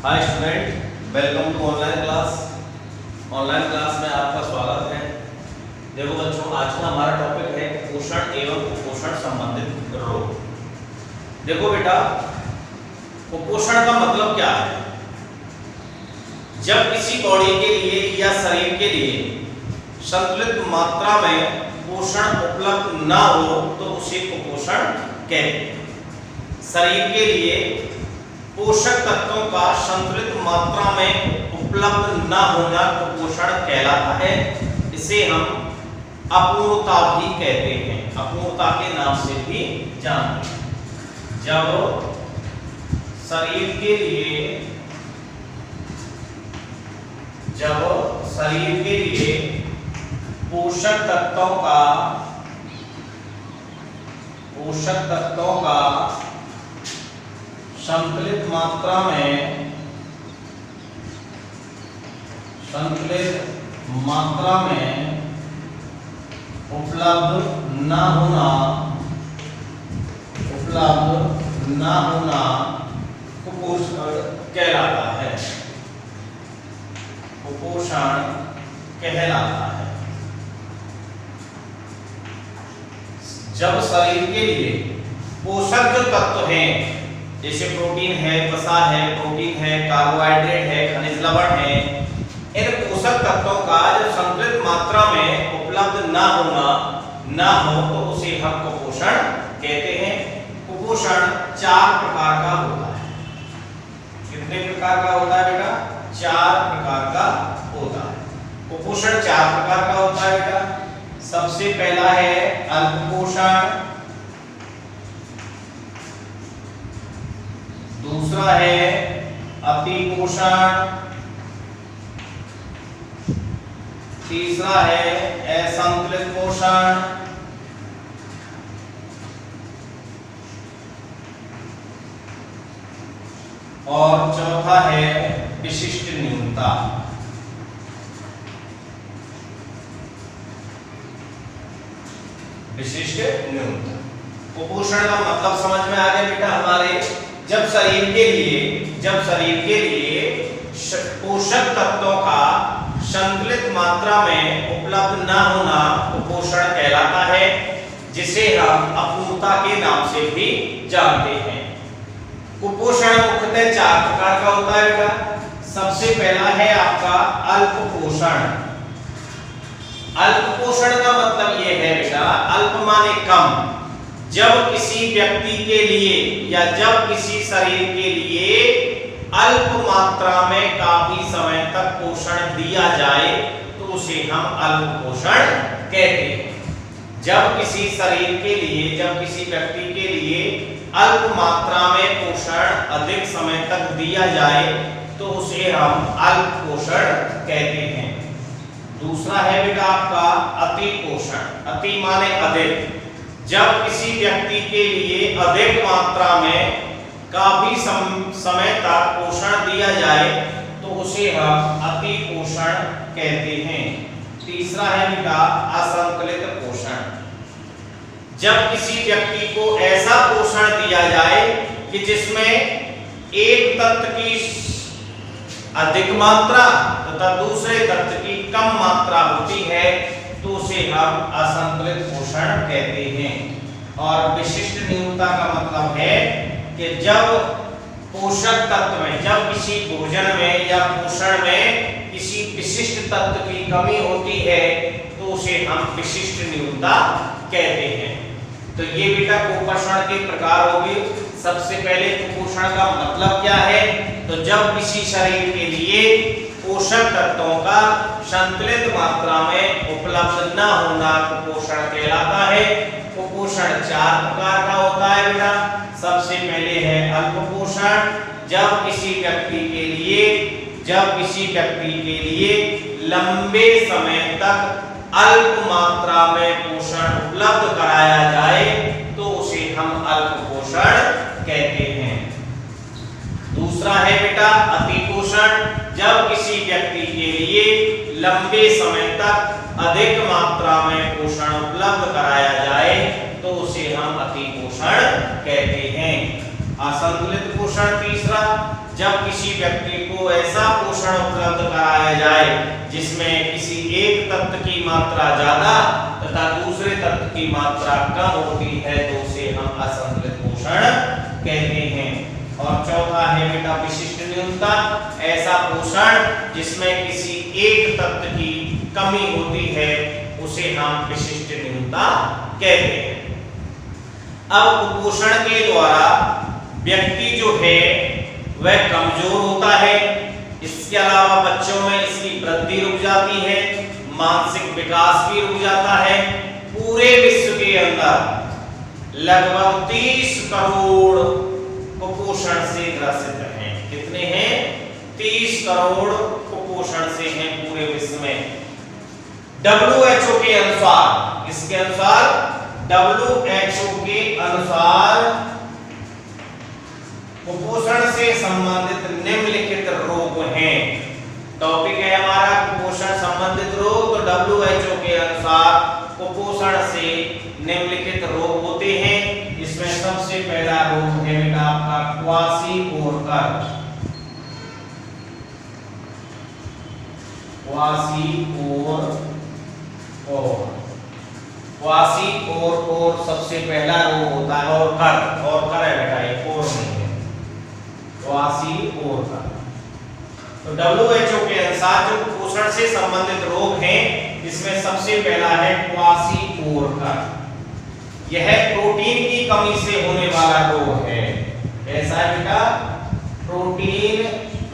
Hi student, welcome to online class. Online class में आपका स्वागत है। देखो बच्चों, आज का हमारा टॉपिक है कुपोषण एवं कुपोषण संबंधित रोग। देखो बेटा, कुपोषण का मतलब क्या है? जब किसी बॉडी के लिए या शरीर के लिए संतुलित मात्रा में पोषण उपलब्ध ना हो तो उसे कुपोषण कहते हैं। शरीर के लिए पोषक तत्वों का संतुलित मात्रा में उपलब्ध न होना कुपोषण कहलाता है। इसे हम अपूर्णता भी कहते हैं, अपूर्णता के नाम से भी जानते हैं। जब शरीर के लिए पोषक तत्वों का संतुलित मात्रा में उपलब्ध न होना कुपोषण कहलाता है। कुपोषण कहलाता है। जब शरीर के लिए पोषक जो तत्व हैं, जैसे प्रोटीन है, वसा है, प्रोटीन है, कार्बोहाइड्रेट है, खनिज लवण है, इन पोषक तत्वों का जब संतुलित मात्रा में उपलब्ध ना हो तो उसे हम कुपोषण कहते हैं। कुपोषण 4 प्रकार का होता है। कितने प्रकार का होता है बेटा? 4 प्रकार का होता है। कुपोषण 4 प्रकार का होता है बेटा। सबसे पहला है अल्पपोषण, दूसरा है अतिपोषण, तीसरा है असंतुलित पोषण, और चौथा है विशिष्ट न्यूनता। विशिष्ट न्यूनता। कुपोषण का मतलब समझ में आ गया बेटा हमारे? जब शरीर के लिए पोषक तत्वों का संतुलित मात्रा में उपलब्ध न होना कुपोषण कहलाता है, जिसे हम अपूर्णता के नाम से भी जानते हैं। कुपोषण मुख्यतः 4 प्रकार का होता है बेटा। सबसे पहला है आपका अल्पपोषण। अल्पपोषण का मतलब यह है बेटा, अल्प माने कम। जब किसी व्यक्ति के लिए या जब किसी शरीर के लिए अल्प मात्रा में काफी समय तक पोषण दिया जाए तो उसे हम अल्पपोषण कहते हैं। जब किसी व्यक्ति के लिए अल्प मात्रा में पोषण अधिक समय तक दिया जाए तो उसे हम अल्पपोषण कहते हैं। दूसरा है बेटा आपका अतिपोषण। अति माने अधिक। जब किसी व्यक्ति के लिए अधिक मात्रा में काफी समय तक पोषण दिया जाए तो उसे हम अतिपोषण कहते हैं। तीसरा है बेटा असंतुलित पोषण। जब किसी व्यक्ति को ऐसा पोषण दिया जाए कि जिसमें एक तत्व की अधिक मात्रा तथा दूसरे तत्व की कम मात्रा होती है तो उसे हम असंतुलित पोषण कहते हैं। और विशिष्ट न्यूनता का मतलब है कि जब पोषक तत्व में, जब किसी भोजन में या पोषण में किसी विशिष्ट तत्व की कमी होती है तो उसे हम विशिष्ट न्यूनता कहते हैं। तो ये बेटा कुपोषण के प्रकार हो गए। सबसे पहले कुपोषण का मतलब क्या है? तो जब किसी शरीर के लिए पोषक तत्वों का संतुलित मात्रा में उपलब्ध न होना कुपोषण कहलाता है। कुपोषण 4 प्रकार का होता है बेटा। सबसे पहले है अल्पपोषण। जब किसी व्यक्ति के लिए लंबे समय तक अल्प मात्रा में पोषण उपलब्ध कराया जाए तो उसे हम अल्पपोषण कहते हैं। दूसरा है बेटा अतिपोषण। जब किसी व्यक्ति के लिए लंबे समय तक अधिक मात्रा में पोषण उपलब्ध कराया जाए तो उसे हम अतिपोषण कहते हैं। असंतुलित पोषण तीसरा, जब किसी व्यक्ति पोषण उपलब्ध कराया जाए जिसमें किसी एक तत्व की मात्रा ज्यादा तथा दूसरे तत्व की मात्रा कम होती है तो उसे हम असंतुलित पोषण कहते हैं। और चौथा है बेटा विशिष्ट न्यूनता, ऐसा पोषण जिसमें किसी एक तत्व की कमी होती है उसे हम विशिष्ट न्यूनता कहते हैं। अब कुपोषण के द्वारा व्यक्ति जो है वह कमजोर होता है, इसके अलावा बच्चों में इसकी वृद्धि रुक जाती है, मानसिक विकास भी रुक जाता है। पूरे विश्व के अंदर लगभग 30 करोड़ कुपोषण से ग्रसित हैं। कितने हैं? 30 करोड़ कुपोषण से हैं पूरे विश्व में। WHO के अनुसार, इसके अनुसार WHO के अनुसार कुपोषण से संबंधित निम्नलिखित रोग हैं। टॉपिक है हमारा कुपोषण संबंधित रोग। तो WHO के अनुसार कुपोषण से निम्नलिखित रोग होते हैं। इसमें सबसे पहला रोग है बेटा आपका क्वाशीओरकर। क्वाशीओरकर सबसे पहला रोग होता है। और कर है बेटा, ये और नहीं है, क्वाशीओरकर। तो WHO के अनुसार जो कुपोषण से संबंधित रोग हैं इसमें सबसे पहला है क्वाशीओरकर। यह प्रोटीन की कमी से होने वाला रोग है। ऐसा है बेटा, प्रोटीन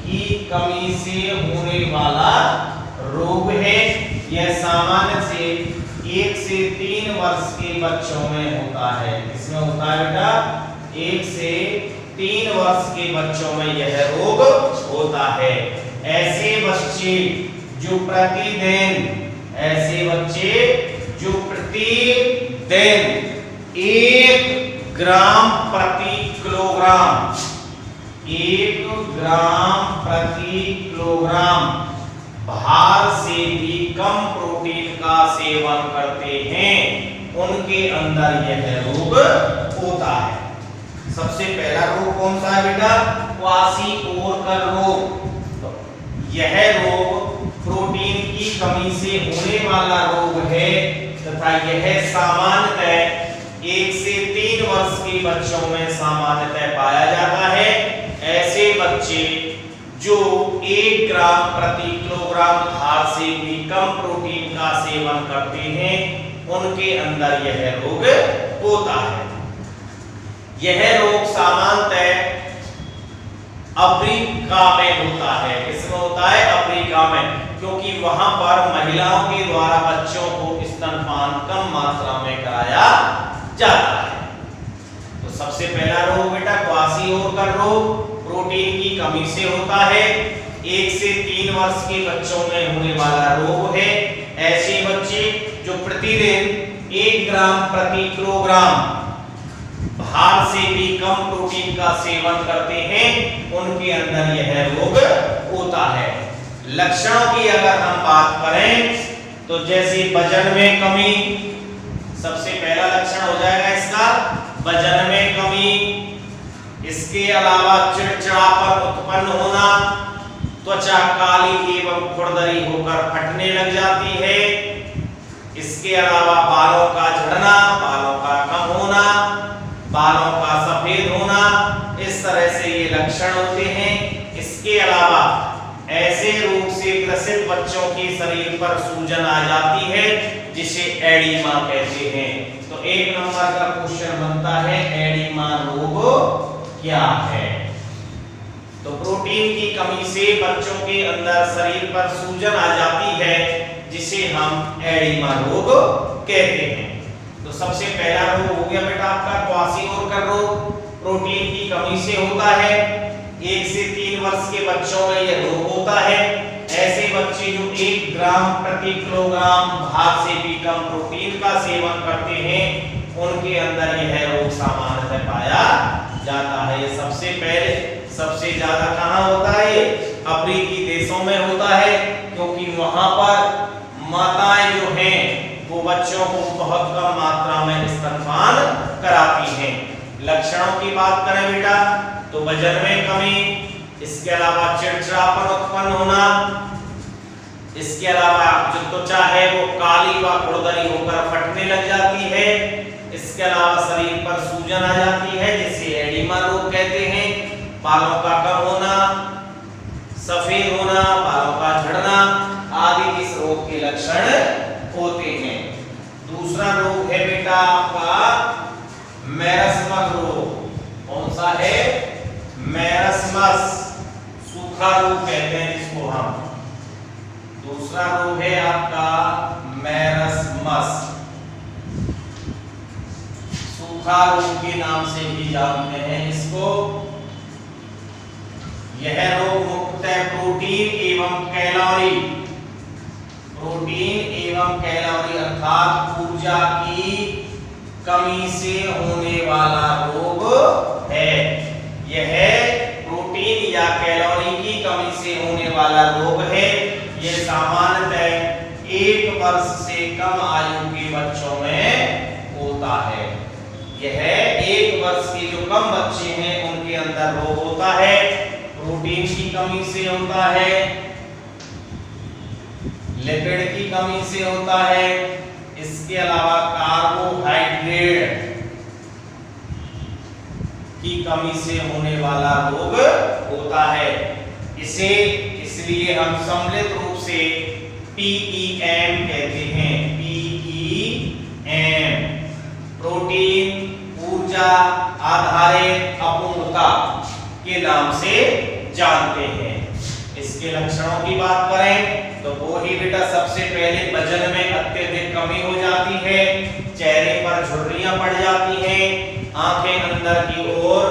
की कमी से होने वाला रोग है। यह सामान्य से 1 से 3 वर्ष के बच्चों में होता है। इसमें होता है बेटा 1 से 3 वर्ष के बच्चों में यह रोग होता है। ऐसे बच्चे जो प्रतिदिन 1 ग्राम प्रति किलोग्राम, 1 ग्राम प्रति किलोग्राम भार से भी कम प्रोटीन का सेवन करते हैं, उनके अंदर यह रोग होता है। सबसे पहला रोग कौन सा है बेटा? क्वाशीओरकर रोग। तो यह रोग प्रोटीन की कमी से होने वाला रोग है तथा यह सामान्यतः 1 से 3 वर्ष के बच्चों में सामान्यतः पाया जाता है। ऐसे बच्चे जो 1 ग्राम प्रति किलोग्राम भार से भी कम प्रोटीन का सेवन करते हैं उनके अंदर यह रोग होता है। यह रोग सामान्यतः अफ्रीका में होता है। किसमें होता है? अफ्रीका में, क्योंकि वहां पर महिलाओं के द्वारा बच्चों को स्तनपान कम मात्रा में कराया जाता है। तो सबसे पहला रोग बेटा क्वाशीओरकर रोग प्रोटीन की कमी से होता है। 1 से 3 वर्ष के बच्चों में होने वाला रोग है। ऐसे बच्चे जो प्रतिदिन 1 ग्राम प्रति किलोग्राम भार से भी कम प्रोटीन का सेवन करते हैं उनके अंदर यह रोग होता है। लक्षणों की अगर हम बात करें तो जैसे वजन में कमी, सबसे पहला लक्षण हो जाएगा इसका वजन में कमी। इसके अलावा चिड़चिड़ापन उत्पन्न होना, त्वचा काली एवं खुरदरी होकर फटने लग जाती है। इसके अलावा बालों का झड़ना, बालों का कम होना, बालों का सफेद होना, इस तरह से ये लक्षण होते हैं। इसके अलावा ऐसे रोग से ग्रसित बच्चों के शरीर पर सूजन आ जाती है जिसे एडिमा कहते हैं। तो 1 नंबर का क्वेश्चन बनता है एडिमा रोग क्या है? तो प्रोटीन की कमी से बच्चों के अंदर शरीर पर सूजन आ जाती है जिसे हम एडिमा रोग कहते हैं। तो सबसे पहला रोग हो गया बेटा आपका क्वाशीओरकर रोग, प्रोटीन की कमी से होता है। 1 से 3 वर्ष के बच्चों में यह रोग होता है। ऐसे बच्चे जो 1 ग्राम प्रति किलोग्राम भार से भी कम प्रोटीन का सेवन करते हैं उनके अंदर यह रोग सामान्यतः पाया जाता है। ये सबसे पहले सबसे ज्यादा कहाँ होता है? अफ्रीकी देशों में होता है, क्योंकि वहां पर माताएं जो हैं वो बच्चों को बहुत कम मात्रा में स्तनपान कराती हैं। लक्षणों की बात करें बेटा तो वजन में कमी, इसके अलावा चिड़चिड़ापन उत्पन्न होना, इसके अलावा जो त्वचा है वो काली व खुरदरी होकर फटने लग जाती है, इसके अलावा शरीर पर सूजन आ जाती है जिसे एडिमा रोग कहते हैं, बालों का कम होना, सफेद होना, बालों का झड़ना आदि इस रोग के लक्षण होते हैं। दूसरा रोग है बेटा आपका मैरस्मस रोग। कौन सा है? मैरस्मस, सूखा रोग कहते हैं इसको हम। दूसरा रोग है आपका मैरस्मस, सूखा रोग के नाम से भी जानते हैं इसको। यह रोग मुख्यतः प्रोटीन एवं कैलोरी अर्थात ऊर्जा की कमी से होने वाला रोग है। यह प्रोटीन या कैलोरी की कमी से होने वाला रोग है। यह सामान्यतः 1 वर्ष से कम आयु के बच्चों में होता है। यह 1 वर्ष के जो कम बच्चे हैं उनके अंदर रोग होता है, प्रोटीन की कमी से होता है, लिपिड की कमी से होता है, इसके अलावा कार्बोहाइड्रेट की कमी से होने वाला रोग होता है। इसे इसलिए हम सम्मिलित रूप से PEM कहते हैं। PEM प्रोटीन ऊर्जा आधारित अपूर्णता के नाम से जानते हैं। इसके लक्षणों की बात करें तो वो ही बेटा सबसे पहले वजन में अत्यधिक कमी हो जाती है, चेहरे पर झुर्रियां पड़ जाती हैं, आंखें अंदर की ओर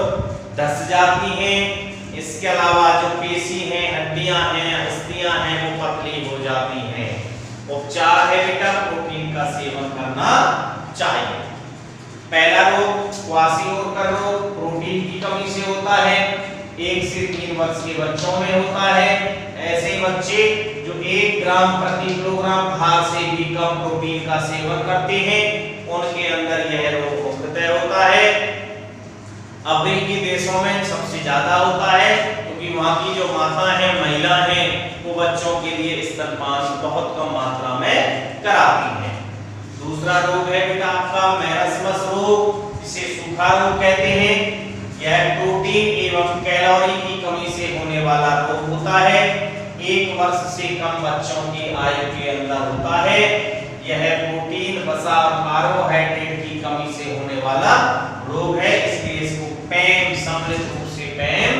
धस जाती हैं, इसके अलावा जो पेशी हैं, हड्डियां हैं, अस्थियां हैं वो पतली हो जाती हैं। उपचार है बेटा प्रोटीन का सेवन करना चाहिए। पहला रोग क्वाशियोर्कर रोग प्रोटीन की कमी से होता है, 1 से 3 वर्ष के बच्चों में होता है। ऐसे बच्चे जो 1 ग्राम प्रति किलोग्राम भार से भी कम प्रोटीन का सेवन करते हैं उनके अंदर यह रोग मुख्यतः होता है। अफ्रीकी देशों में सबसे ज्यादा होता है क्योंकि वहां की जो माता है, महिला है, वो बच्चों के लिए स्तनपान बहुत कम मात्रा में कराती हैं। दूसरा रोग है बेटा आपका मैरस्मस रोग, जिसे सूखा रोग कहते हैं। यह प्रोटीन एवं कैलोरी की कमी से होने वाला रोग होता है, 1 वर्ष से कम बच्चों की आयु के अंदर होता है। यह प्रोटीन, वसा और कार्बोहाइड्रेट की कमी से होने वाला रोग है, इसलिए इसको PEM सम्मिलित रूप से PEM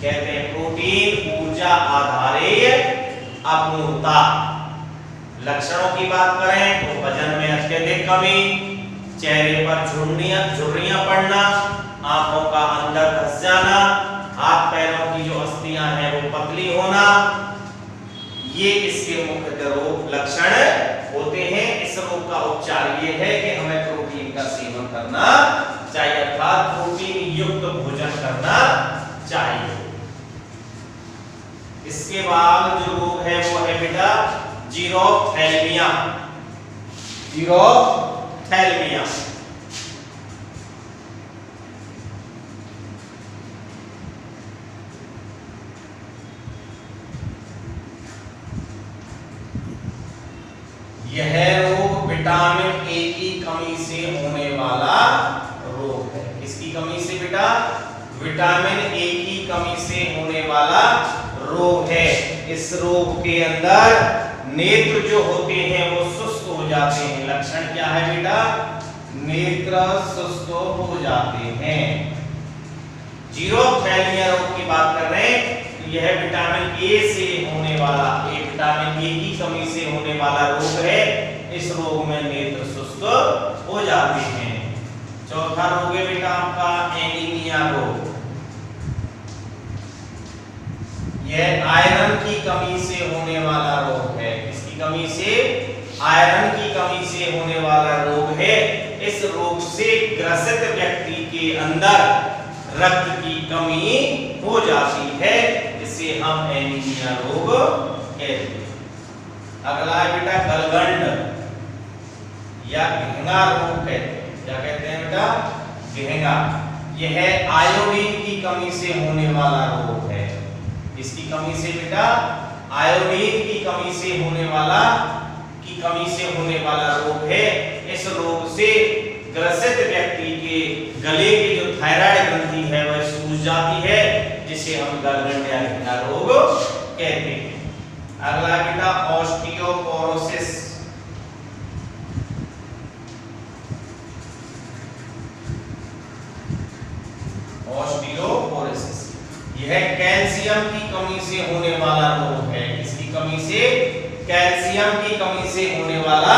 कहते हैं, प्रोटीन ऊर्जा आधारित अपूर्णता। लक्षणों की बात करें तो वजन में अत्यधिक कमी, चेहरे पर झुर्रियां पड़ना, आंखों का अंदर धस जाना, हाथ पैरों की जो अस्थियां हैं वो पतली होना, ये इसके मुख्य रोग लक्षण होते हैं। इस रोग का उपचार ये है कि हमें प्रोटीन का सेवन करना चाहिए, अर्थात प्रोटीन युक्त भोजन करना चाहिए। इसके बाद जो रोग है वो है बेटा जीरोफ्थैल्मिया। जीरोफ्थैल्मिया यह रोग विटामिन ए की कमी से होने वाला रोग है। किसकी कमी से बेटा? विटामिन ए की कमी से होने वाला रोग है। इस रोग के अंदर नेत्र जो होते हैं वो सुस्त हो जाते हैं। लक्षण क्या है बेटा? नेत्र सुस्त हो जाते हैं। जीरोफ्थैल्मिया रोग की बात कर रहे हैं, तो यह विटामिन ए से होने वाला, विटामिन ए की कमी से होने वाला रोग है। इस रोग में नेत्र सुस्त हो जाते हैं। चौथा रोग है बेटा आपका एनीमिया रोग। यह आयरन की कमी से होने वाला रोग है। किसकी कमी से? आयरन की कमी से होने वाला रोग है। इस रोग से ग्रसित व्यक्ति के अंदर रक्त की कमी हो जाती है, जिसे हम एनीमिया रोग कहते हैं। अगला है बेटा गलगंड या घेंगा रोग कहते हैं। क्या कहते हैं बेटा? घेंगा। यह आयोडीन की कमी से होने वाला रोग है। इसकी कमी से बेटा आयोडीन की कमी से होने वाला रोग है। इस रोग से ग्रसित व्यक्ति के गले की जो थायराइड ग्रंथि है वह सूज जाती है, जिसे हम गलगंड या घिना रोग कहते हैं। अगला बेटा ऑस्टियोपोरोसिस। ऑस्टियोपोरोसिस यह कैल्शियम की कमी से होने वाला रोग है। इसकी कमी से कैल्शियम की कमी से होने वाला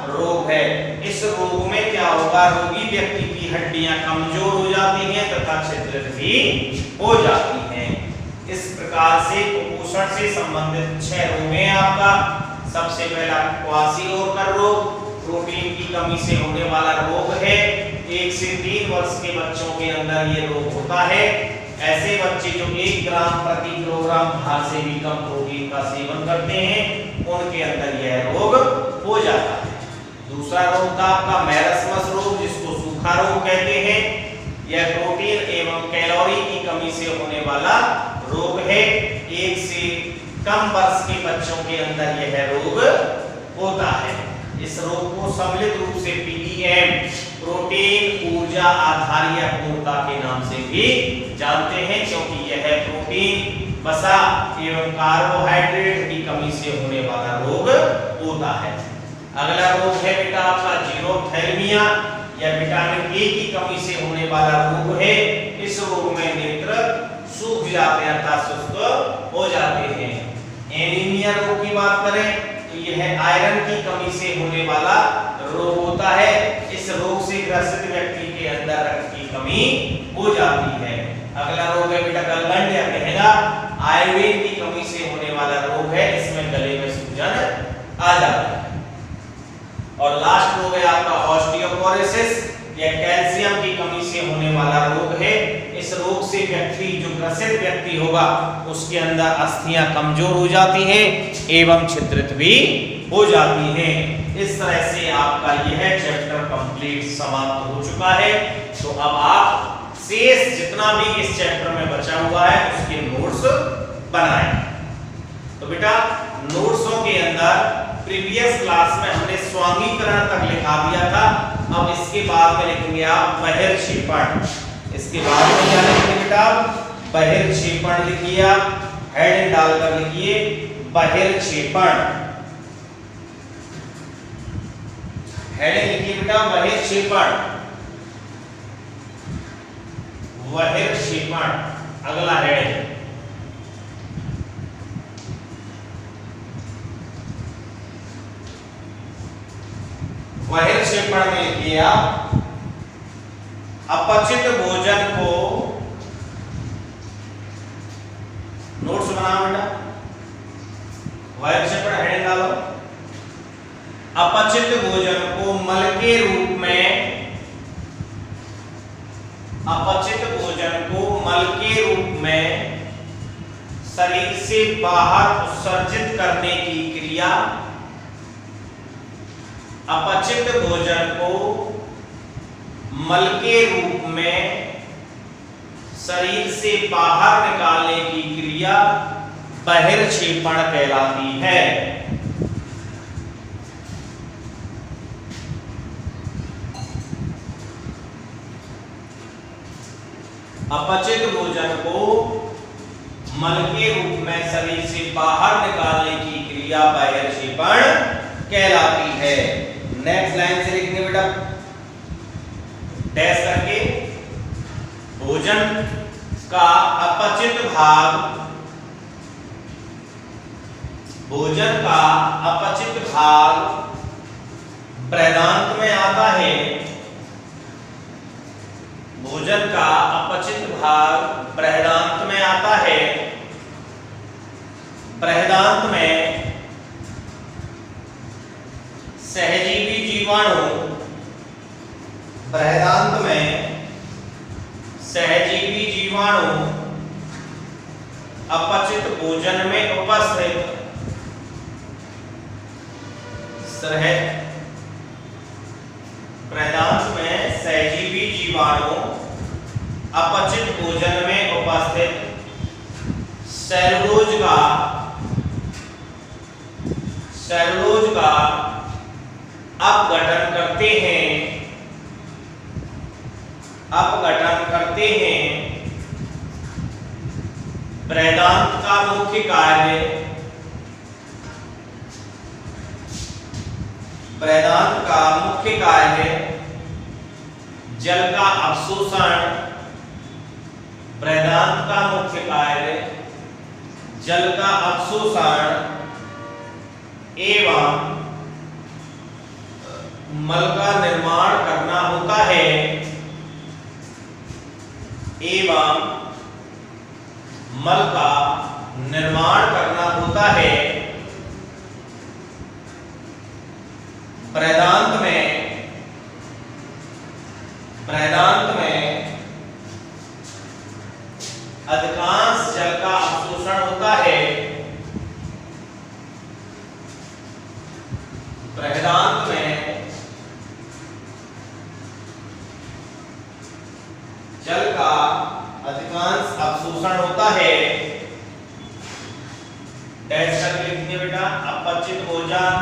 रोग है। इस रोग में क्या होगा, रोगी व्यक्ति की हड्डियां कमजोर हो जाती हैं तथा छिद्रित भी हो जाती हैं। इस प्रकार से कुपोषण से संबंधित 6 रोग हैं आपका। सबसे पहला क्वासिओकर रोग, प्रोटीन की कमी से होने वाला रोग है। 1 से 3 वर्ष के बच्चों के अंदर ये रोग होता है। ऐसे बच्चे जो 1 ग्राम प्रति किलोग्राम भार से भी कम प्रोटीन का सेवन करते हैं, उनके अंदर यह रोग हो जाता है। दूसरा रोग था आपका मैरस्मस रोग, जिसको सूखा रोग कहते हैं। यह प्रोटीन एवं कैलोरी की कमी से होने वाला रोग है। 1 से कम वर्ष के बच्चों के अंदर यह रोग होता है। इस रोग को सम्मिलित रूप से पीईएम, प्रोटीन ऊर्जा आधारीय अपूर्णता के नाम से भी जानते हैं, क्योंकि यह प्रोटीन, वसा एवं कार्बोहाइड्रेट की कमी से होने वाला रोग होता है। अगला रोग है बेटा आपका जीरोथैल्मिया, यह विटामिन ए की कमी से होने वाला रोग है। इस रोग में नेत्र सूख जाते हैं अर्थात सुस्त हो जाते हैं। एनीमिया रोग की बात करें तो यह आयरन की कमी से होने वाला रोग होता है। इस रोग से ग्रसित व्यक्ति के अंदर रक्त की कमी हो जाती है। अगला रोग है बेटा गलगंड या कहना, आयोडीन की कमी से होने वाला रोग है। इसमें गले में सूजन आ जाता है। और लास्ट रोग है आपका ऑस्टियोपोरोसिस, यह कैल्शियम की कमी से होने वाला रोग है। इस रोग से व्यक्ति जो ग्रसित व्यक्ति होगा उसके अंदर अस्थियां कमजोर हो जाती हैं एवं छिद्रित भी हो जाती हैं। इस तरह से आपका यह चैप्टर कंप्लीट समाप्त हो चुका है। तो अब आप शेष जितना भी इस चैप्टर में बचा हुआ है उसके नोट्स बनाएं। तो बेटा नोट्सों के अंदर प्रीवियस क्लास में हमने स्वांगीकरण तक लिखा दिया था। अब इसके बाद में लिखेंगे आप बहिर्क्षेपण। इसके बाद में क्या लिखेंगे बेटा, बहिर्क्षेपण लिखिए, आप हेडिंग डालकर लिखिए बहिर्क्षेपण। हेडिंग लिखिए बेटा बहिर्क्षेपण। बहिर्क्षेपण अगला हेडिंग। बहिर्क्षेपण में लिखिए आप अपचित भोजन को, नोट्स बनाओ बेटा, बहिर्क्षेपण हेडिंग डालो। अपचित भोजन को मल के रूप में, अपचित भोजन को मल के रूप में शरीर से बाहर उत्सर्जित करने की क्रिया, अपचित भोजन को मल के रूप में शरीर से बाहर निकालने की क्रिया बहिर्क्षेपण कहलाती है। अपचित भोजन को मल के रूप में शरीर से बाहर निकालने की क्रिया बहिर्क्षेपण कहलाती है। नेक्स्ट लाइन से लिखेंगे बेटा डैश करके, भोजन का अपचित भाग, भोजन का अपचित भाग बृहदांत में आता है। भोजन का अपचित भाग बृहदांत में आता है। बृहदांत में सहजीवी जीवाणु, बृहदांत में सहजीवी जीवाणु अपचित भोजन में उपस्थित बृहदांत में सहजीवी जीवाणु अपचित भोजन में उपस्थित सेलुलोज का अपघटन करते हैं। वेदांत का मुख्य कार्य जल का अवशोषण एवं मल का निर्माण करना होता है। वेदांत में अधिकांश जल का अवशोषण होता है। वेदांत में जल का अधिकांश अवशोषण होता है। डैश करके लिखिए बेटा, अपचित भोजन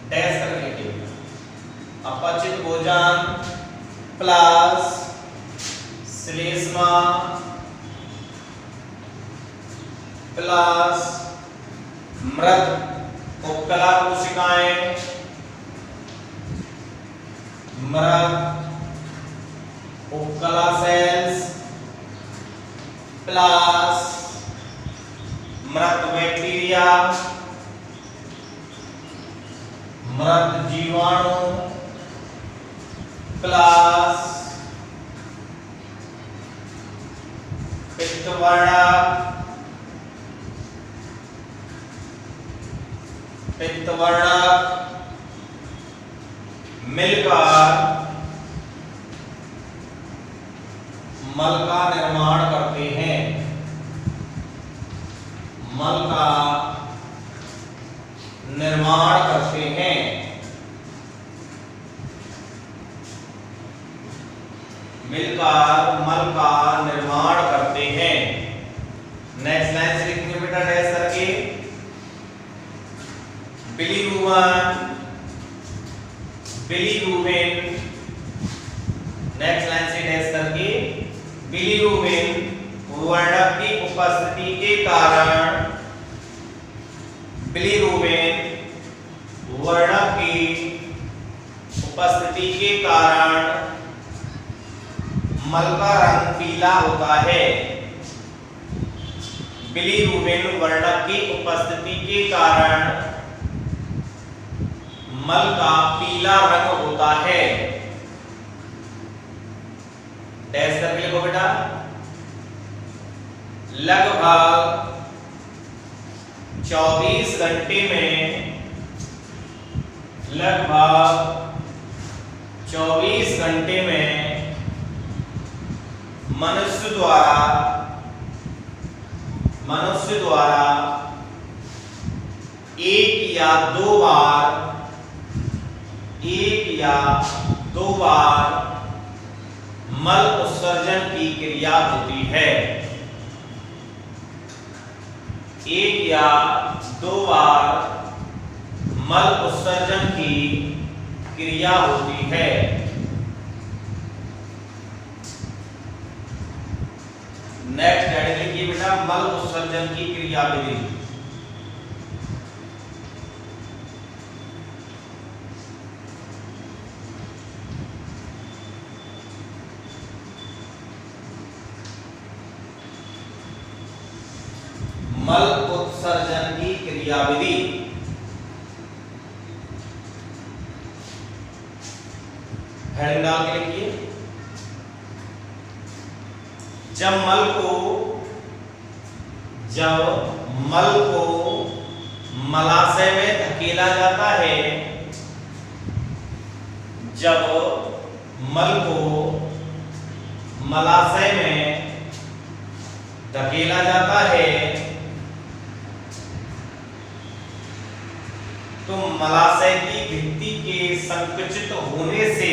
डैश करके लिखिए बेटा, अपचित भोजन प्लस श्लेष्मा प्लस मृत उपकला कोशिकाएं, मृत उपकला सेल्स प्लस मृत बैक्टीरिया, मृत जीवाणु प्लस पित्तवर्णक मिलकर मल का निर्माण करते हैं। मिलकर मल का निर्माण करते हैं। नेक्स्ट लाइन से लिखेंगे बेटा डैश करके, बिलीरुबिन नेक्स्ट लाइन से डैश करके, बिलीरुबिन वर्णक की उपस्थिति के कारण मल का रंग पीला होता है। बिलीरुबिन वर्णक की उपस्थिति के कारण मल का पीला रंग होता है। डैश करके लिखो बेटा, लगभग 24 घंटे में मनुष्य द्वारा एक या दो बार मल उत्सर्जन की क्रिया होती है। एक या दो बार मल उत्सर्जन की क्रिया होती है। नेक्स्ट हेडिंग लिखिए बेटा, मल उत्सर्जन की क्रियाविधि। मल उत्सर्जन की क्रियाविधि। हेडिंग डाल के लिखिए, जब मल को मलाशय में धकेला जाता है, जब मल को मलाशय में धकेला जाता है तो मलाशय की भित्ति के संकुचित होने से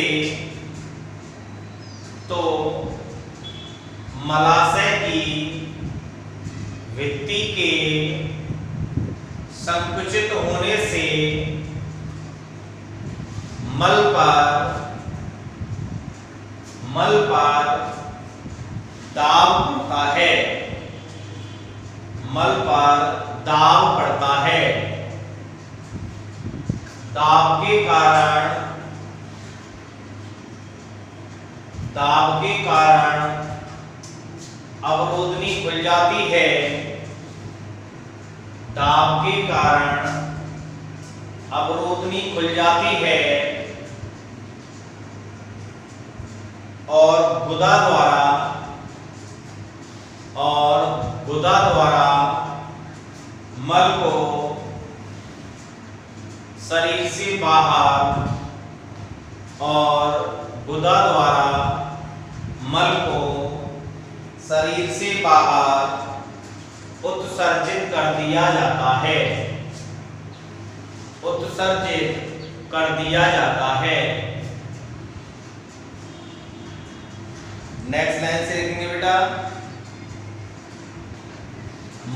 मलाशय की भित्ति के संकुचित होने से मल पर दाब पड़ता है, मल पर दाब पड़ता है। दाब के कारण अवरोधनी खुल जाती है। दाब के कारण अवरोधनी खुल जाती है और गुदा द्वारा मल को शरीर से बाहर और गुदा द्वारा मल को शरीर से बाहर उत्सर्जित कर दिया जाता है, उत्सर्जित कर दिया जाता है। नेक्स्ट लाइन से लिखेंगे बेटा,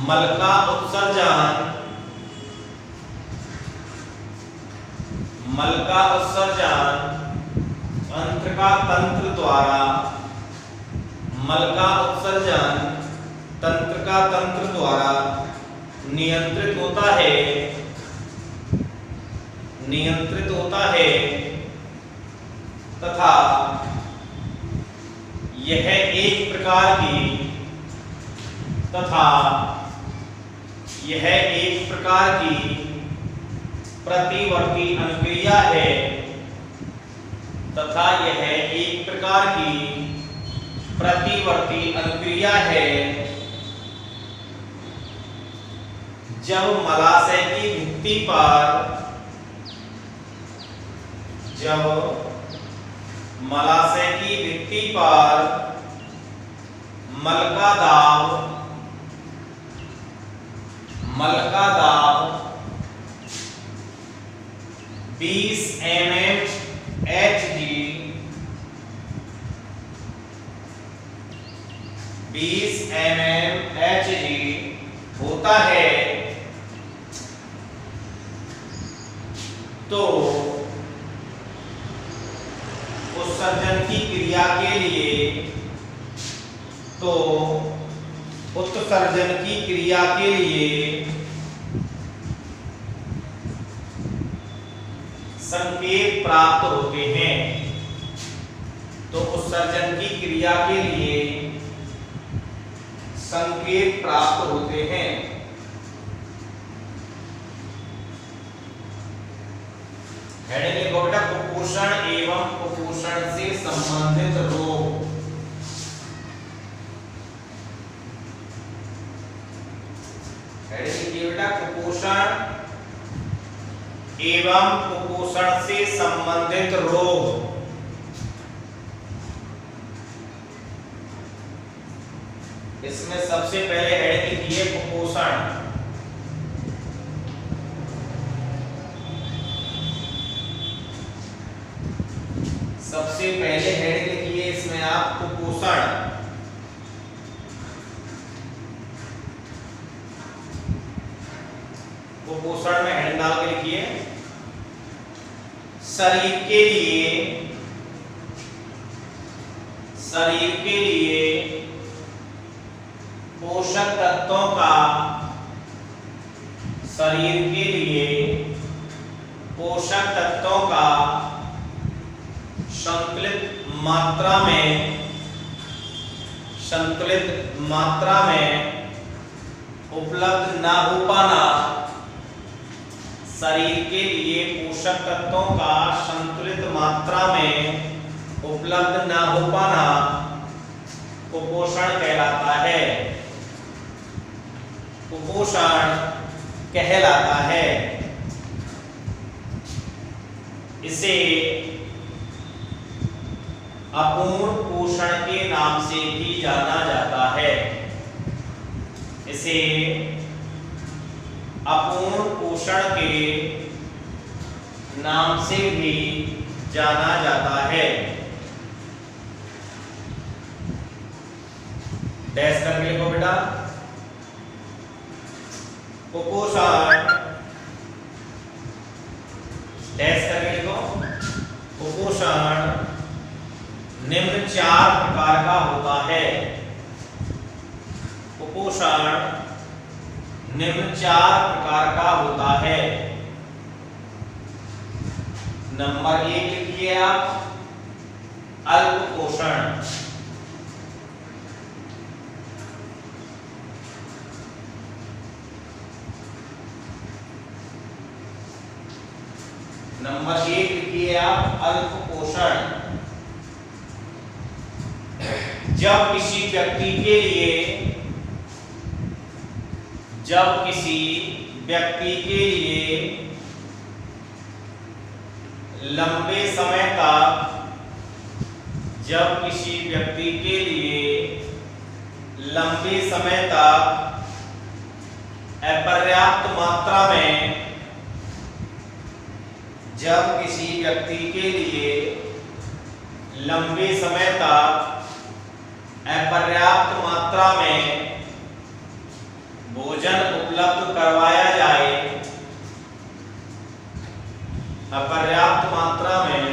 मल का उत्सर्जन तंत्रिका तंत्र द्वारा नियंत्रित होता है तथा यह एक प्रकार की प्रतिवर्ती अनुक्रिया है जब मलाशय की भित्ति पर मल का दाब 20 mm Hg होता है तो उत्सर्जन की क्रिया के लिए संकेत प्राप्त होते हैं। तो उत्सर्जन की क्रिया के लिए संकेत प्राप्त होते हैं। हेडिंग लिखो बेटा, कुपोषण एवं कुपोषण से संबंधित रोग। हेडिंग लिखिए बेटा, कुपोषण एवं कुपोषण से संबंधित रोग। इसमें सबसे पहले हेडिंग लिखिए कुपोषण। सबसे पहले हेडिंग लिखिए इसमें आप कुपोषण। कुपोषण में हेडिंग डाल के लिखिए शरीर के लिए पोषक तत्वों का संतुलित मात्रा में उपलब्ध ना हो पाना, शरीर के लिए पोषक तत्वों का संतुलित मात्रा में उपलब्ध ना हो पाना कुपोषण कहलाता है। इसे अपूर्ण पोषण के नाम से भी जाना जाता है। इसे अपूर्ण पोषण के नाम से भी जाना जाता है। डैश करके लिखो बेटा, कुपोषण डैश करके लिखो, कुपोषण निम्न 4 प्रकार का होता है। कुपोषण निम्न 4 प्रकार का होता है। नंबर 1 लिखिए आप, अल्पपोषण। नंबर 1 लिखिए आप, अल्पपोषण। जब किसी व्यक्ति के लिए लंबे समय तक अपर्याप्त मात्रा में भोजन उपलब्ध करवाया जाए, अपर्याप्त मात्रा में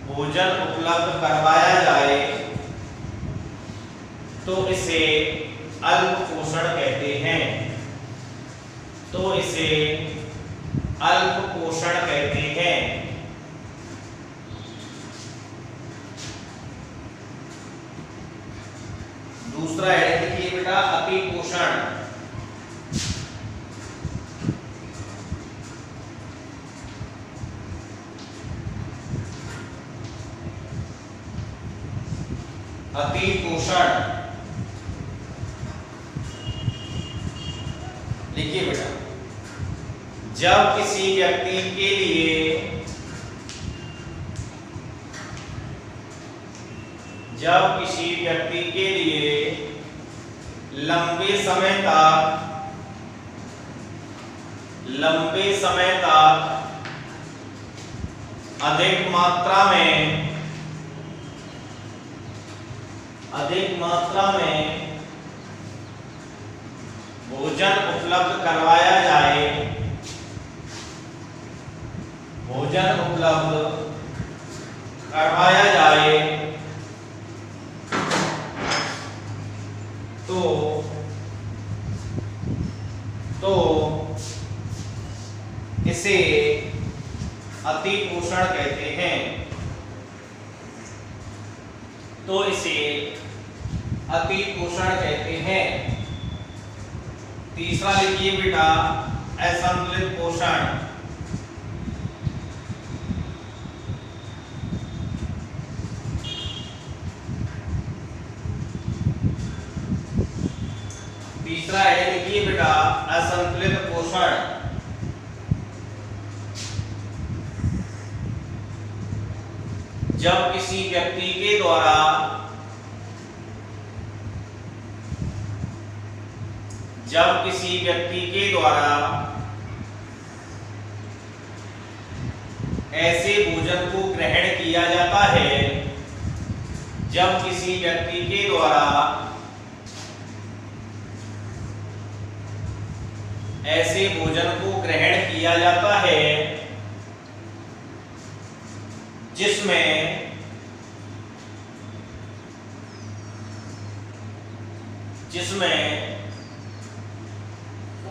भोजन उपलब्ध करवाया जाए तो इसे अल्पपोषण कहते हैं। तो इसे अल्पपोषण कहते हैं। दूसरा हेडिंग लिखिए बेटा, अतिपोषण। अतिपोषण लिखिए बेटा, जब किसी व्यक्ति के लिए लंबे समय तक अधिक मात्रा में भोजन उपलब्ध करवाया जाए, तो इसे अतिपोषण कहते हैं। तो इसे अतिपोषण कहते हैं। तीसरा लिखिए बेटा, असंतुलित पोषण। तीसरा है लिखिए बेटा, असंतुलित पोषण। जब किसी व्यक्ति के द्वारा ऐसे भोजन को ग्रहण किया जाता है, जब किसी व्यक्ति के द्वारा ऐसे भोजन को ग्रहण किया जाता है जिसमें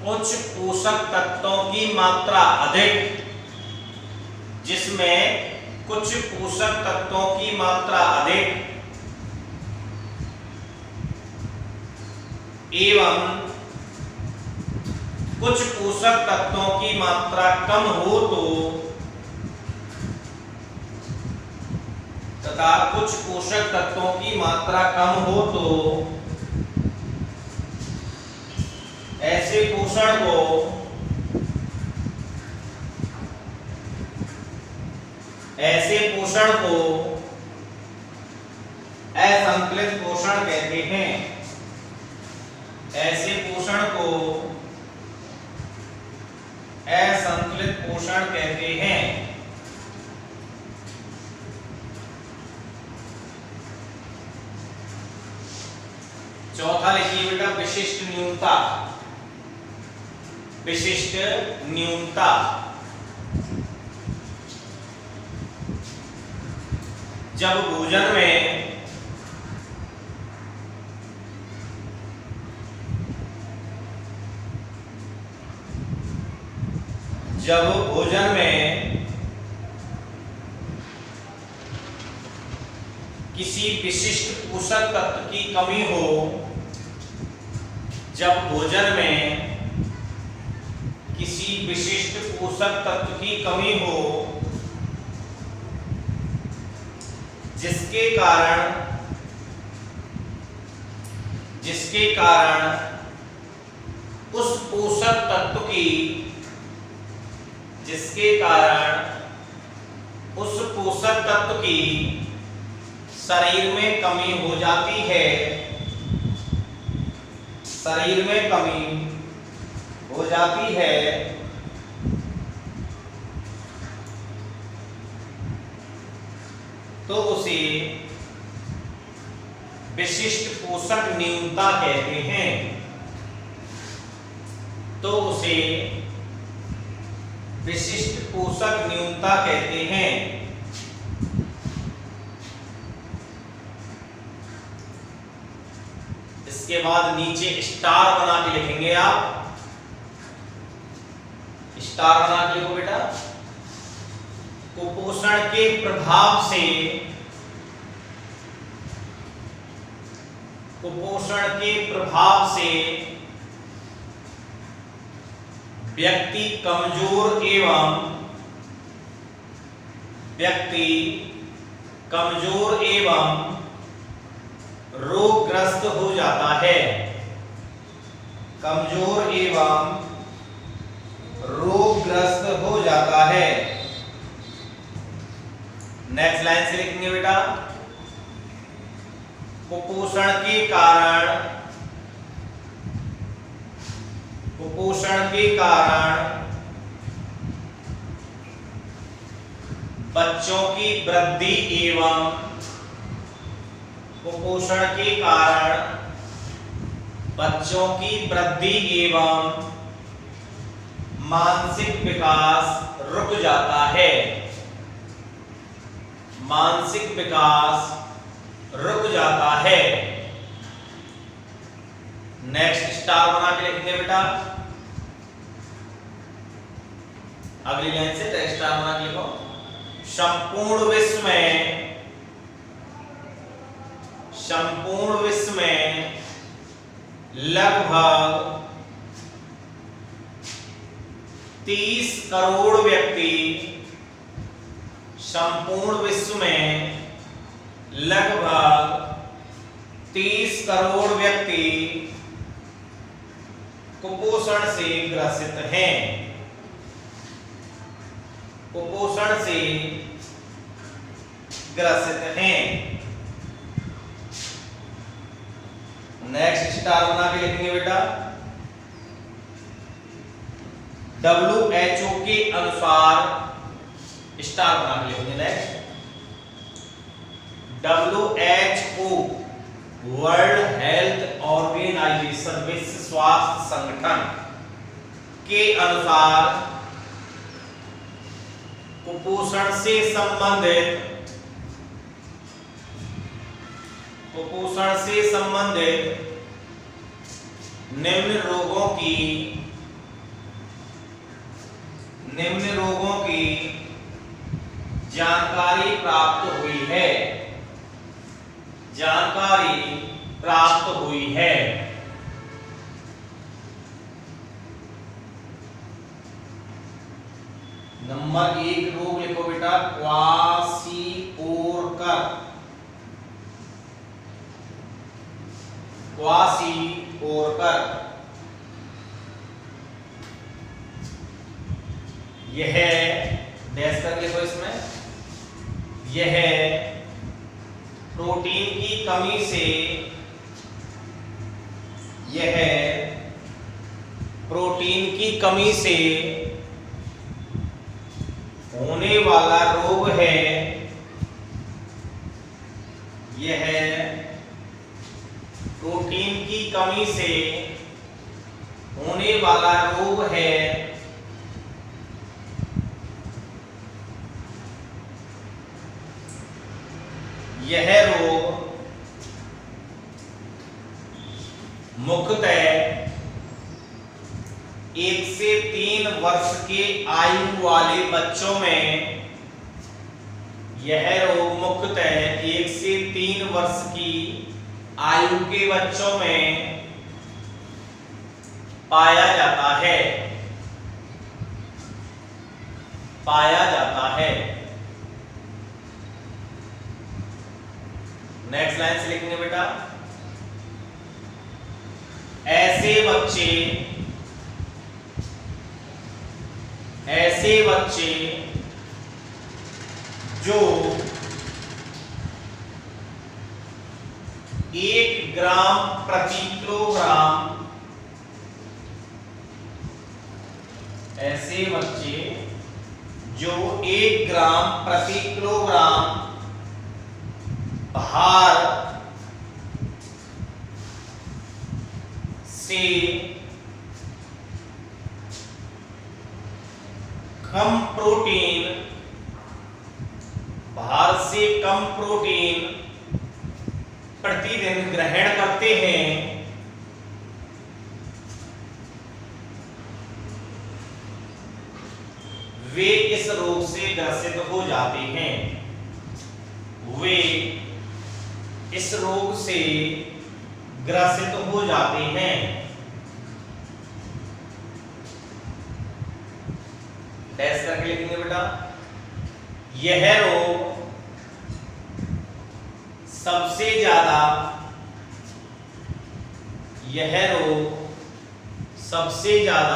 उच्च पोषक तत्वों की मात्रा अधिक, एवं कुछ पोषक तत्वों की मात्रा कम हो तो तथा कुछ पोषक तत्वों की मात्रा कम हो तो ऐसे पोषण को असंतुलित पोषण कहते हैं। ऐसे पोषण को असंतुलित पोषण कहते हैं। चौथा लिखिए बेटा विशिष्ट न्यूनता। विशिष्ट न्यूनता जब भोजन में किसी विशिष्ट पोषक तत्व की कमी हो, जब भोजन में किसी विशिष्ट पोषक तत्व की कमी हो जिसके कारण उस पोषक तत्व की शरीर में कमी हो जाती है, तो उसे विशिष्ट पोषक न्यूनता कहते हैं। इसके बाद नीचे स्टार बना के लिखेंगे आप। स्टार बना के लिखो बेटा। कुपोषण के प्रभाव से व्यक्ति कमजोर एवं रोगग्रस्त हो जाता है। नेक्स्ट लाइन से लिखेंगे बेटा कुपोषण के कारण बच्चों की वृद्धि एवं मानसिक विकास रुक जाता है। नेक्स्ट स्टार बना के लिखेंगे बेटा। अगली लाइन से स्टार बना के लिखो। संपूर्ण विश्व में लगभग 30 करोड़ व्यक्ति कुपोषण से ग्रसित हैं। नेक्स्ट स्टार बना के लिखेंगे बेटा। WHO के अनुसार स्टार बना के लिखेंगे। Next WHO world health organization विश्व स्वास्थ्य संगठन के अनुसार कुपोषण से संबंधित निम्न रोगों की जानकारी प्राप्त हुई है। नंबर 1 रोग लिखो बेटा क्वाशीओरकर। यह डैश कर लिखो इसमें। यह प्रोटीन की कमी से होने वाला रोग है। यह प्रोटीन प्रोटीन की कमी से होने वाला रोग है यह रोग मुख्यतः 1 से 3 वर्ष के आयु वाले बच्चों में, यह रोग मुख्यतः 1 से 3 वर्ष की आयु के बच्चों में पाया जाता है। नेक्स्ट लाइन से लिखेंगे बेटा, ऐसे बच्चे जो 1 ग्राम प्रति किलोग्राम, ऐसे बच्चे जो 1 ग्राम प्रति किलोग्राम भार से कम प्रोटीन प्रतिदिन ग्रहण करते हैं, वे इस रोग से ग्रसित हो जाते हैं। वे इस रोग से ग्रसित हो जाते हैं। डैश करके लिखेंगे बेटा, यह रोग सबसे ज्यादा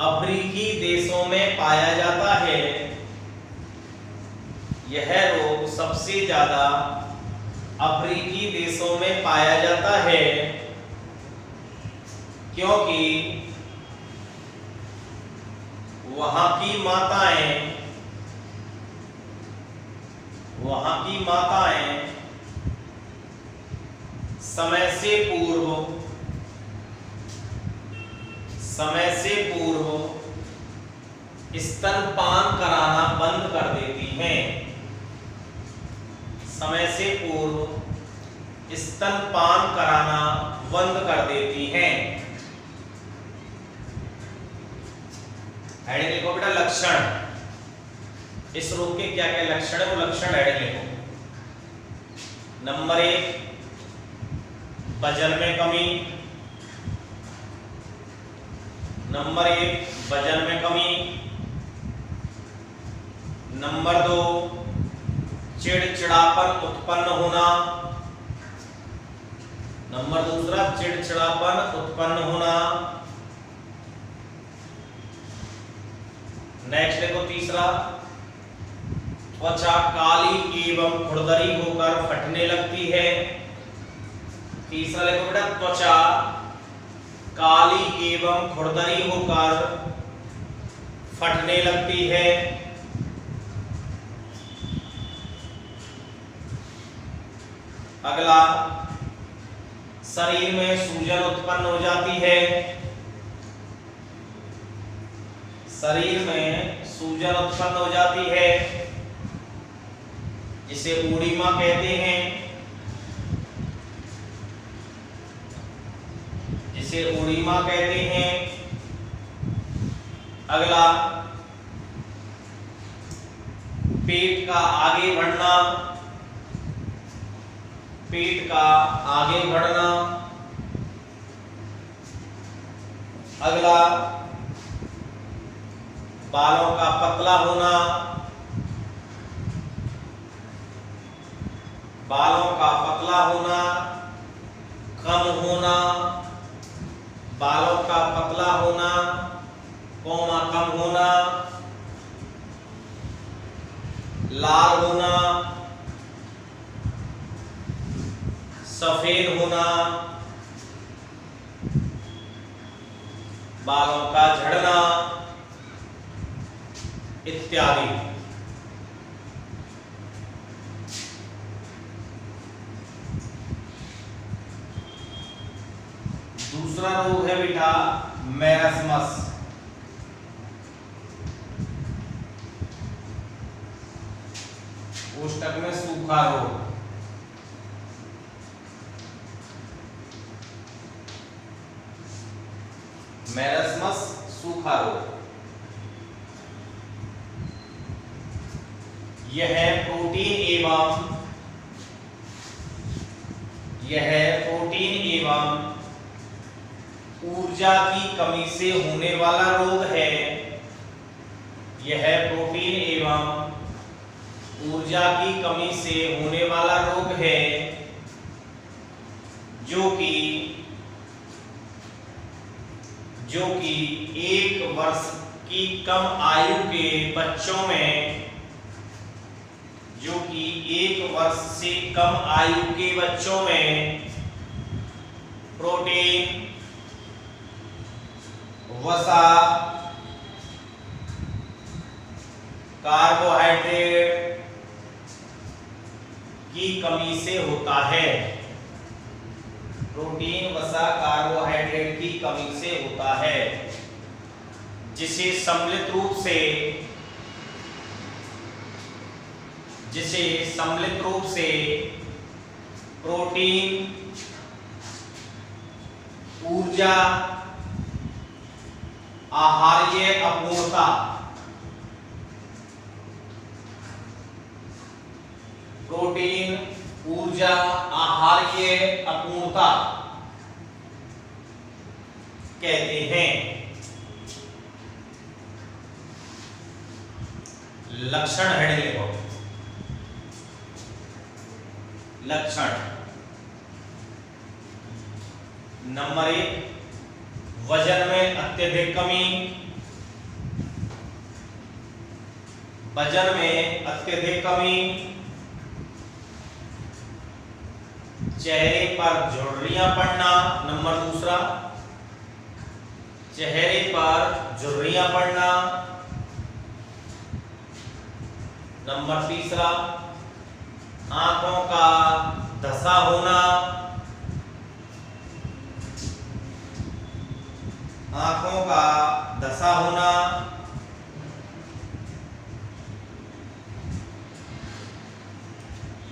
अफ्रीकी देशों में पाया जाता है। यह रोग सबसे ज्यादा अफ्रीकी देशों में पाया जाता है क्योंकि वहां की माताएं समय से पूर्व स्तनपान कराना बंद कर देती हैं। समय से पूर्व स्तनपान कराना बंद कर देती हैं। हेडिंग लिखो बेटा, लक्षण। इस रोग के क्या क्या लक्षण है वो लक्षण हेडिंग लिखो। नंबर 1, वजन में कमी। नंबर 1, वजन में कमी। नंबर 2, चिड़चिड़ापन उत्पन्न होना। नंबर 2, चिड़चिड़ापन उत्पन्न होना। नेक्स्ट देखो, तीसरा, त्वचा काली एवं खुरदरी होकर फटने लगती है। तीसरा देखो बेटा, त्वचा काली एवं खुरदरी होकर फटने लगती है। अगला, शरीर में सूजन उत्पन्न हो जाती है। शरीर में सूजन उत्पन्न हो जाती है, जिसे ऊडिमा कहते हैं। अगला, पेट का आगे बढ़ना। अगला, बालों का पतला होना। कम होना, बालों का पतला होना, कम होना, लाल होना, सफेद होना, बालों का झड़ना इत्यादि। दूसरा रोग है बेटा मैरस्मस। कोष्ठक में सूखा रोग। मैरस्मस सूखा रोग यह प्रोटीन एवं ऊर्जा की कमी से होने वाला रोग है। यह प्रोटीन एवं ऊर्जा की कमी से होने वाला रोग है जो कि 1 वर्ष की कम आयु के बच्चों में से कम आयु के बच्चों में प्रोटीन, वसा, कार्बोहाइड्रेट की कमी से होता है। प्रोटीन, वसा, कार्बोहाइड्रेट की कमी से होता है, जिसे सम्मिलित रूप से प्रोटीन, ऊर्जा, आहार्य अपूर्णता, प्रोटीन, ऊर्जा, आहार्य अपूर्णता कहते हैं। लक्षण हेड लिखो। लक्षण नंबर 1, वजन में अत्यधिक कमी। वजन में अत्यधिक कमी, चेहरे पर झुर्रियां पड़ना। नंबर 2, चेहरे पर झुर्रियां पड़ना। नंबर 3, आंखों का धसा होना। आंखों का धसा होना।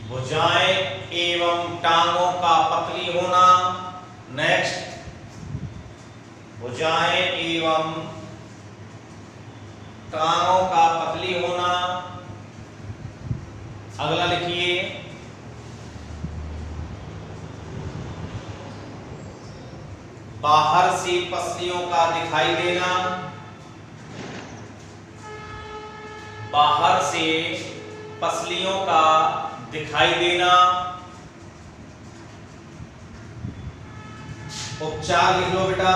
भुजाएं एवं टांगों का पतली होना। नेक्स्ट, भुजाएं एवं टांगों का पतली होना। अगला लिखिए, बाहर से पसलियों का दिखाई देना। बाहर से पसलियों का दिखाई देना। उपचार लिख लो बेटा।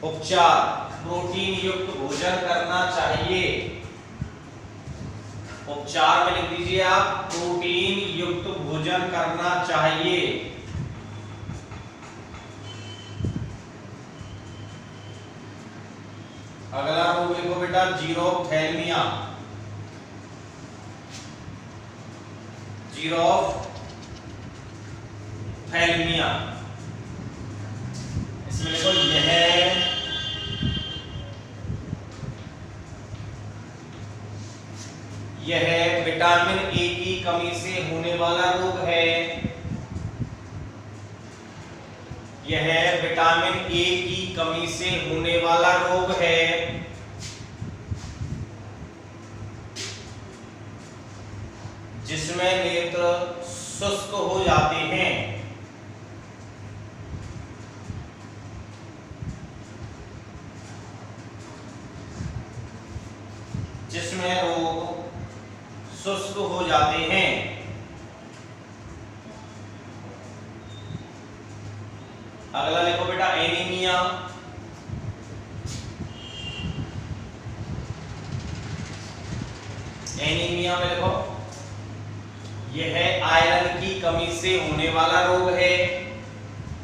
उपचार, प्रोटीन युक्त भोजन करना चाहिए। उपचार में लिख दीजिए आप, प्रोटीन युक्त भोजन करना चाहिए। अगला रोग लिखो बेटा, जीरोथैल्मिया। जीरोथैल्मिया इसमें लिखो, यह विटामिन ए की कमी से होने वाला रोग है। यह विटामिन ए की कमी से होने वाला रोग है, जिसमें नेत्र शुष्क हो जाते हैं। जिसमें रोग शुष्क हो जाते हैं। अगला लिखो बेटा, एनीमिया। एनीमिया में लिखो, यह आयरन की कमी से होने वाला रोग है।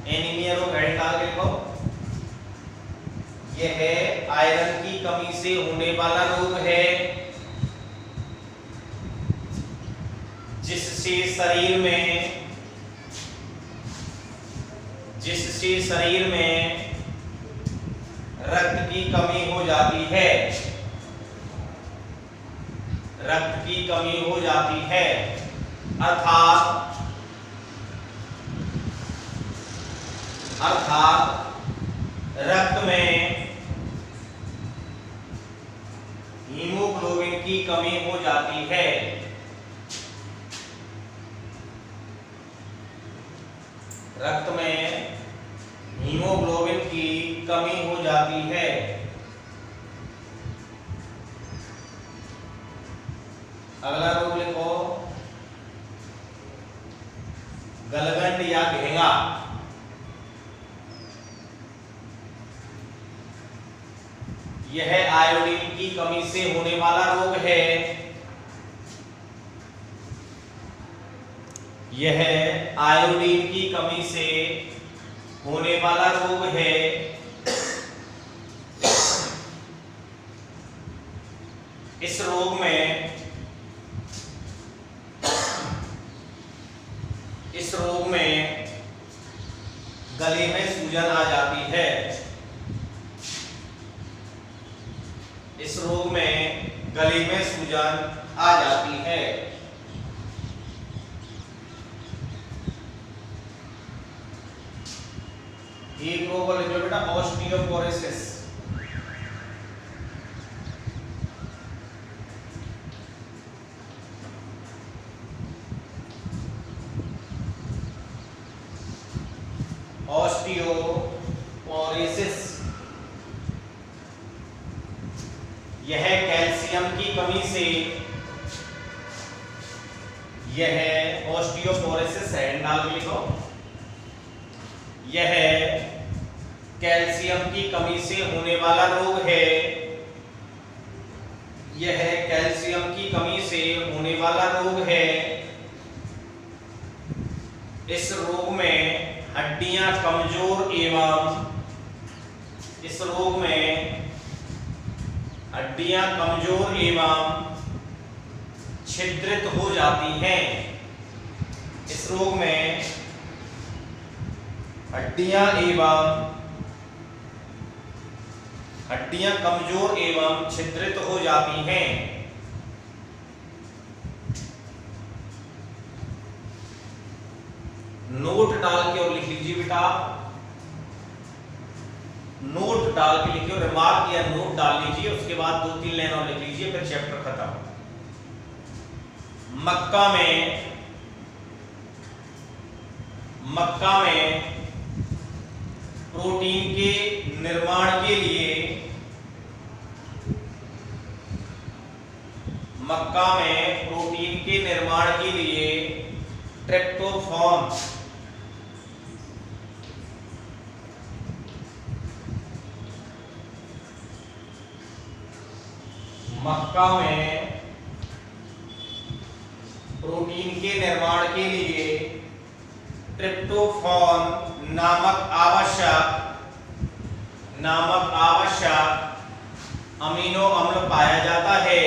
एनीमिया रोग हेड लिखो, यह आयरन की कमी से होने वाला रोग है, जिससे शरीर में इससे शरीर में रक्त की कमी हो जाती है, रक्त की कमी हो जाती है, अर्थात रक्त में हीमोग्लोबिन की कमी हो जाती है। रक्त में हीमोग्लोबिन की कमी हो जाती है। अगला रोग लिखो, गलगंड या घेंगा। यह आयोडीन की कमी से होने वाला रोग है। यह आयोडीन की कमी से होने वाला रोग है। इस रोग में गले में सूजन आ जाती है। इस रोग में गले में सूजन आ जाती है। एक रोग और लिखो बेटा, ऑस्टियोपोरोसिस। ऑस्टियोपोरोसिस यह कैल्शियम की कमी से, यह ऑस्टियोपोरोसिस है, नाम लिखो। यह कैल्शियम की कमी से होने वाला रोग है। यह कैल्शियम की कमी से होने वाला रोग है। इस रोग में हड्डियां कमजोर एवं इस रोग में हड्डियां कमजोर एवं छिद्रित हो जाती हैं। इस रोग में हड्डियां कमजोर एवं छिद्रित हो जाती हैं। नोट डाल के और लिख लीजिए बेटा, नोट डाल के लिखिए, रिमार्क या नोट डाल लीजिए, उसके बाद 2-3 लाइन और लिख लीजिए, फिर चैप्टर खत्म। मक्का में प्रोटीन के निर्माण के लिए, मक्का में प्रोटीन के निर्माण के लिए ट्रिप्टोफान मक्का में प्रोटीन के निर्माण के लिए ट्रिप्टोफान नामक आवश्यक अमीनो अम्ल पाया जाता है।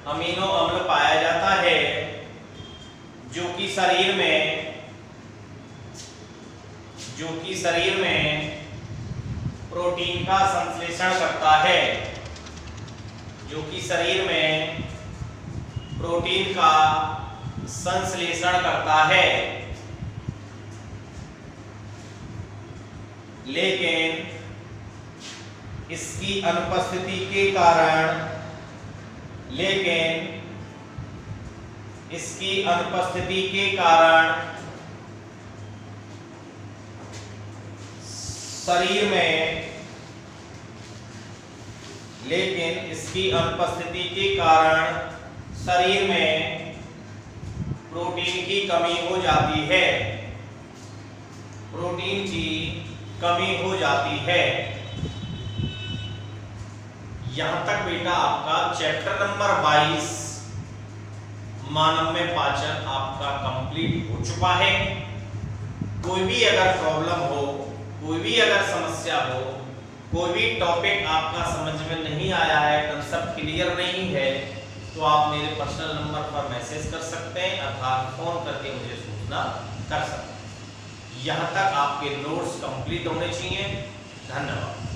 अमीनो अम्ल पाया जाता है जो कि शरीर में प्रोटीन का संश्लेषण करता है, जो कि शरीर में प्रोटीन का संश्लेषण करता है। लेकिन इसकी अनुपस्थिति के कारण शरीर में प्रोटीन की कमी हो जाती है। प्रोटीन की कमी हो जाती है। यहां तक बेटा आपका चैप्टर नंबर 22 मानव में पाचन आपका कंप्लीट हो चुका है। कोई भी अगर प्रॉब्लम हो, कोई भी अगर समस्या हो, कोई भी टॉपिक आपका समझ में नहीं आया है, कंसेप्ट क्लियर नहीं है, तो आप मेरे पर्सनल नंबर पर मैसेज कर सकते हैं अर्थात फोन करके मुझे सूचना कर सकते हैं। यहाँ तक आपके नोट्स कंप्लीट होने चाहिए। धन्यवाद।